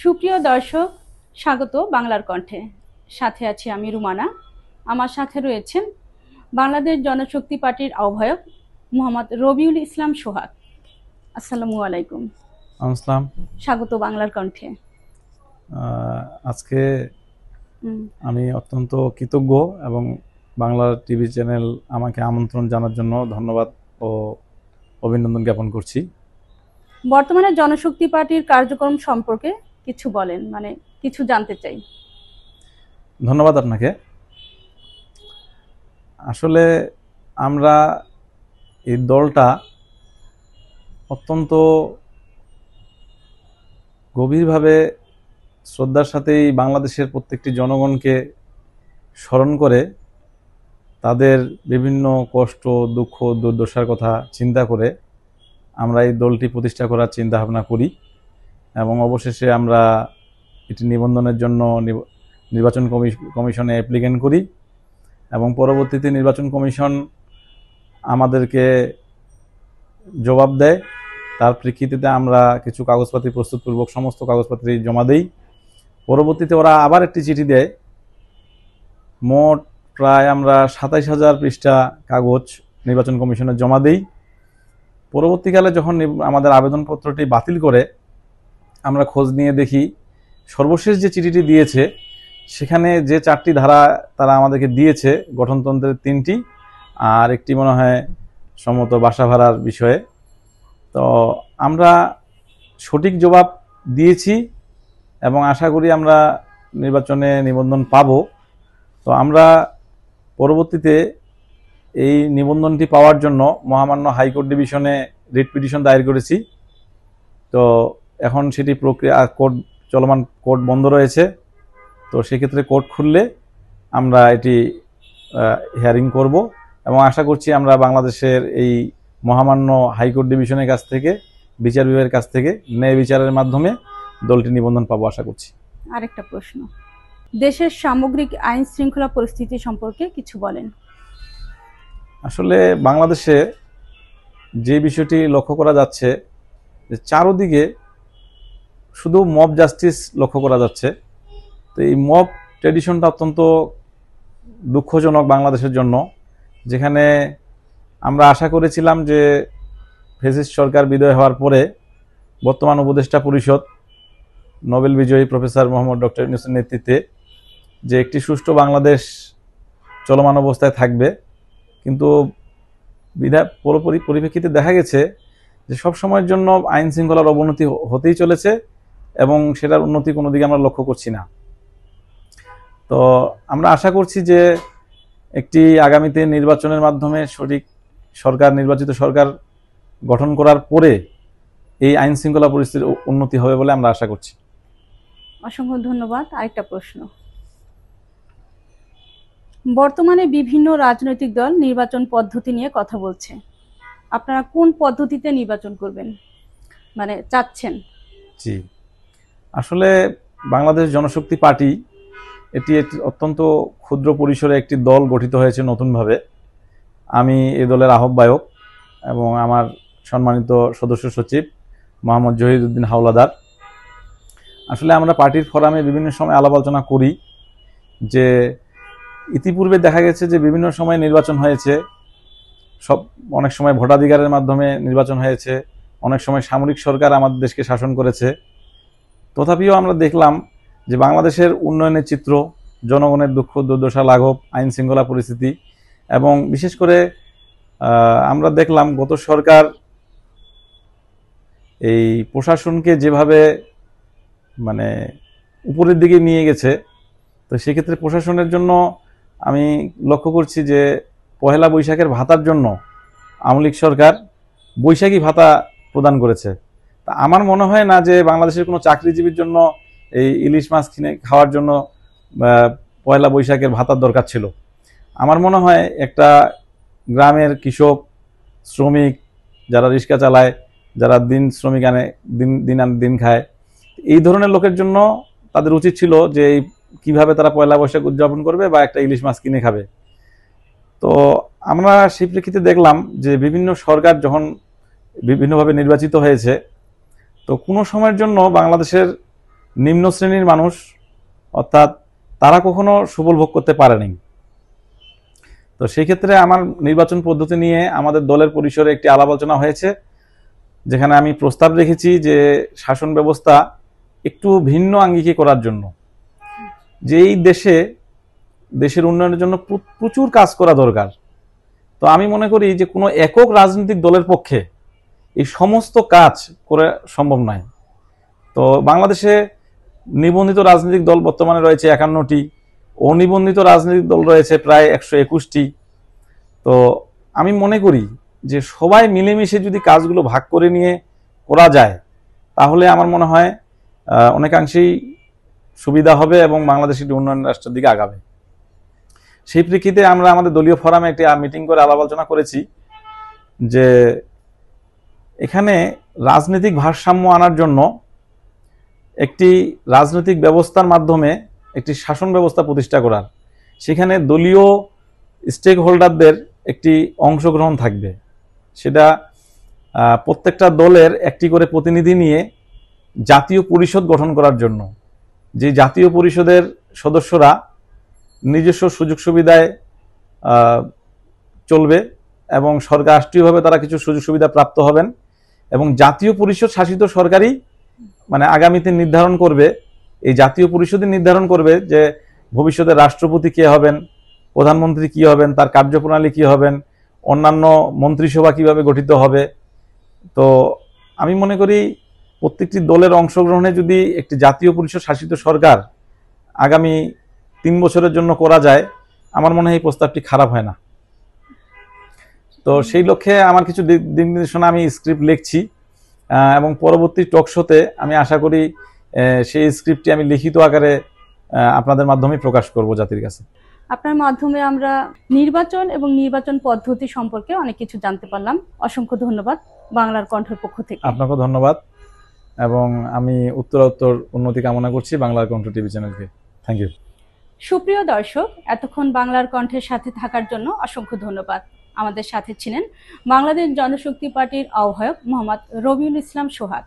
সুপ্রিয় দর্শক, স্বাগত বাংলার কণ্ঠে। সাথে আছি আমি রুমানা। আমার সাথে রয়েছেন বাংলাদেশ জনশক্তি পার্টির আহ্বায়ক মোহাম্মদ রবিউল ইসলাম সোহাগ। আসসালামু আলাইকুম। আসসালাম। স্বাগত বাংলার কণ্ঠে। আজকে আমি অত্যন্ত কৃতজ্ঞ এবং বাংলা টিভি চ্যানেল আমাকে আমন্ত্রণ জানার জন্য ধন্যবাদ ও অভিনন্দন জ্ঞাপন করছি। বর্তমানে জনশক্তি পার্টির কার্যক্রম সম্পর্কে কিছু বলেন, মানে কিছু জানতে চাই। ধন্যবাদ আপনাকে। আসলে আমরা এই দলটা অত্যন্ত গভীরভাবে শ্রদ্ধার সাথেই বাংলাদেশের প্রত্যেকটি জনগণকে স্মরণ করে তাদের বিভিন্ন কষ্ট, দুঃখ, দুর্দশার কথা চিন্তা করে আমরা এই দলটি প্রতিষ্ঠা করার চিন্তা ভাবনা করি এবং অবশেষে আমরা এটি নিবন্ধনের জন্য নির্বাচন কমিশনে অ্যাপ্লিকেশন করি এবং পরবর্তীতে নির্বাচন কমিশন আমাদেরকে জবাব দেয়। তার প্রেক্ষিতে আমরা কিছু কাগজপাতি প্রস্তুতপূর্বক সমস্ত কাগজপত্র জমা দেই। পরবর্তীতে ওরা আবার একটি চিঠি দেয়। মোট প্রায় আমরা ২৭,০০০ পৃষ্ঠা কাগজ নির্বাচন কমিশনে জমা দেই। পরবর্তীকালে যখন আমাদের আবেদনপত্রটি বাতিল করে আমরা খোঁজ নিয়ে দেখি সর্বশেষ যে চিঠিটি দিয়েছে সেখানে যে ৪টি ধারা তারা আমাদেরকে দিয়েছে, গঠনতন্ত্রের ৩টি আর একটি মনে হয় সম্মত বাসা ভাড়ার বিষয়ে। তো আমরা সঠিক জবাব দিয়েছি এবং আশা করি আমরা নির্বাচনে নিবন্ধন পাব। তো আমরা পরবর্তীতে এই নিবন্ধনটি পাওয়ার জন্য মহামান্য হাইকোর্ট ডিভিশনে রিট পিটিশন দায়ের করেছি। তো এখন সেটি প্রক্রিয়া কোর্ট চলমান, কোর্ট বন্ধ রয়েছে। তো সেক্ষেত্রে কোর্ট খুললে আমরা এটি হিয়ারিং করব এবং আশা করছি আমরা বাংলাদেশের এই মহামান্য হাইকোর্ট ডিভিশনের কাছ থেকে, বিচার বিভাগের কাছ থেকে ন্যায় বিচারের মাধ্যমে দলটি নিবন্ধন পাবো আশা করছি। আরেকটা প্রশ্ন, দেশের সামগ্রিক আইন শৃঙ্খলা পরিস্থিতি সম্পর্কে কিছু বলেন। আসলে বাংলাদেশে যে বিষয়টি লক্ষ্য করা যাচ্ছে যে চারদিকে শুধু মব জাস্টিস লক্ষ্য করা যাচ্ছে। তো এই মব ট্র্যাডিশনটা অত্যন্ত দুঃখজনক বাংলাদেশের জন্য, যেখানে আমরা আশা করেছিলাম যে ফ্যাসিস্ট সরকার বিদায় হওয়ার পরে বর্তমান উপদেষ্টা পরিষদ নোবেল বিজয়ী প্রফেসর মোহাম্মদ ডক্টর ইউনূসের নেতৃত্বে যে একটি সুষ্ঠু বাংলাদেশ চলমান অবস্থায় থাকবে, কিন্তু পরিপ্রেক্ষিতে দেখা গেছে যে সব সময়ের জন্য আইন শৃঙ্খলার অবনতি হতেই চলেছে এবং সেটার উন্নতি কোনো দিকে আমরা লক্ষ্য করছি না। তো আমরা আশা করছি যে একটি আগামীতে নির্বাচনের মাধ্যমে সঠিক সরকার, নির্বাচিত সরকার গঠন করার পরে এই আইন শৃঙ্খলা পরিস্থিতির উন্নতি হবে বলে আমরা আশা করছি। অসংখ্য ধন্যবাদ। আরেকটা প্রশ্ন, বর্তমানে বিভিন্ন রাজনৈতিক দল নির্বাচন পদ্ধতি নিয়ে কথা বলছে, আপনারা কোন পদ্ধতিতে নির্বাচন করবেন মানে চাচ্ছেন? জি, আসলে বাংলাদেশ জনশক্তি পার্টি এটি অত্যন্ত ক্ষুদ্র পরিসরে একটি দল গঠিত হয়েছে নতুনভাবে। আমি এই দলের আহ্বায়ক এবং আমার সম্মানিত সদস্য সচিব মোহাম্মদ জহিরুদ্দিন হাওলাদার। আসলে আমরা পার্টির ফোরামে বিভিন্ন সময় আলাপ আলোচনা করি যে ইতিপূর্বে দেখা গেছে যে বিভিন্ন সময় নির্বাচন হয়েছে, অনেক সময় ভোটাধিকারের মাধ্যমে নির্বাচন হয়েছে, অনেক সময় সামরিক সরকার আমাদের দেশকে শাসন করেছে। তথাপিও আমরা দেখলাম যে বাংলাদেশের উন্নয়নের চিত্র, জনগণের দুঃখ দুর্দশা লাঘব, আইন শৃঙ্খলা পরিস্থিতি এবং বিশেষ করে আমরা দেখলাম গত সরকার এই প্রশাসনকে যেভাবে মানে উপরের দিকে নিয়ে গেছে, তো সেক্ষেত্রে প্রশাসনের জন্য আমি লক্ষ্য করছি যে পহেলা বৈশাখের ভাতার জন্য আওয়ামী লীগ সরকার বৈশাখী ভাতা প্রদান করেছে। তা আমার মনে হয় না যে বাংলাদেশের কোনো চাকরিজীবীর জন্য এই ইলিশ মাছ কিনে খাওয়ার জন্য পয়লা বৈশাখের ভাতার দরকার ছিল। আমার মনে হয় একটা গ্রামের কৃষক, শ্রমিক, যারা রিক্সা চালায়, যারা দিন শ্রমিক আনে, দিন খায়, এই ধরনের লোকের জন্য তাদের উচিত ছিল যে কিভাবে তারা পয়লা বৈশাখ উদযাপন করবে বা একটা ইলিশ মাছ কিনে খাবে। তো আমরা সেই প্রেক্ষিতে দেখলাম যে বিভিন্ন সরকার যখন বিভিন্নভাবে নির্বাচিত হয়েছে, তো কোনো সময়ের জন্য বাংলাদেশের নিম্ন শ্রেণীর মানুষ, অর্থাৎ তারা কখনো সুফল ভোগ করতে পারেনি। তো সেই ক্ষেত্রে আমার নির্বাচন পদ্ধতি নিয়ে আমাদের দলের পরিসরে একটি আলাপ আলোচনা হয়েছে, যেখানে আমি প্রস্তাব রেখেছি যে শাসন ব্যবস্থা একটু ভিন্ন আঙ্গিকে করার জন্য, যে এই দেশের উন্নয়নের জন্য প্রচুর কাজ করা দরকার। তো আমি মনে করি যে কোনো একক রাজনৈতিক দলের পক্ষে এই সমস্ত কাজ করে সম্ভব নয়। তো বাংলাদেশে নিবন্ধিত রাজনৈতিক দল বর্তমানে রয়েছে 51টি, অনিবন্ধিত রাজনৈতিক দল রয়েছে প্রায় 121টি। তো আমি মনে করি যে সবাই মিলেমিশে যদি কাজগুলো ভাগ করে নিয়ে করা যায়, তাহলে আমার মনে হয় অনেকাংশেই সুবিধা হবে এবং বাংলাদেশ একটি উন্নয়ন রাষ্ট্রের দিকে আগাবে। সেই প্রেক্ষিতে আমরা আমাদের দলীয় ফোরামে একটি মিটিং করে আলাপ আলোচনা করেছি যে এখানে রাজনৈতিক ভারসাম্য আনার জন্য একটি রাজনৈতিক ব্যবস্থার মাধ্যমে একটি শাসন ব্যবস্থা প্রতিষ্ঠা করার, সেখানে দলীয় স্টেক হোল্ডারদের একটি অংশগ্রহণ থাকবে। সেটা প্রত্যেকটা দলের একটি করে প্রতিনিধি নিয়ে জাতীয় পরিষদ গঠন করার জন্য, যে জাতীয় পরিষদের সদস্যরা নিজস্ব সুযোগ সুবিধায় চলবে এবং সরকার রাষ্ট্রীয়ভাবে তারা কিছু সুযোগ সুবিধা প্রাপ্ত হবেন, এবং জাতীয় পরিষদ শাসিত সরকারই মানে আগামীতে নির্ধারণ করবে, এই জাতীয় পরিষদই নির্ধারণ করবে যে ভবিষ্যতে রাষ্ট্রপতি কে হবেন, প্রধানমন্ত্রী কি হবেন, তার কার্যপ্রণালী কি হবেন, অন্যান্য মন্ত্রিসভা কিভাবে গঠিত হবে। তো আমি মনে করি প্রত্যেকটি দলের অংশগ্রহণে যদি একটি জাতীয় পরিষদ শাসিত সরকার আগামী 3 বছরের জন্য করা যায়, আমার মনে হয় এই প্রস্তাবটি খারাপ হয় না। তো সেই লক্ষ্যে আমার কিছু দিক নির্দেশনা আমি স্ক্রিপ্ট লিখছি এবং পরবর্তী টক শোতে আমি আশা করি সেই স্ক্রিপ্টটি আমি লিখিত আকারে আপনাদের মাধ্যমে প্রকাশ করব জাতির কাছে। আপনার মাধ্যমে আমরা নির্বাচন এবং নির্বাচন পদ্ধতি সম্পর্কে অনেক কিছু জানতে পারলাম। অসংখ্য ধন্যবাদ বাংলার কণ্ঠের পক্ষ থেকে। আপনাকেও ধন্যবাদ, এবং আমি উত্তরোত্তর উন্নতি কামনা করছি বাংলার কণ্ঠ টিভি চ্যানেলকে। Thank you. সুপ্রিয় দর্শক, এতক্ষণ বাংলার কণ্ঠের সাথে থাকার জন্য অসংখ্য ধন্যবাদ। আমাদের সাথে ছিলেন বাংলাদেশ জনশক্তি পার্টির আহ্বায়ক মোহাম্মদ রবিউল ইসলাম সোহাগ।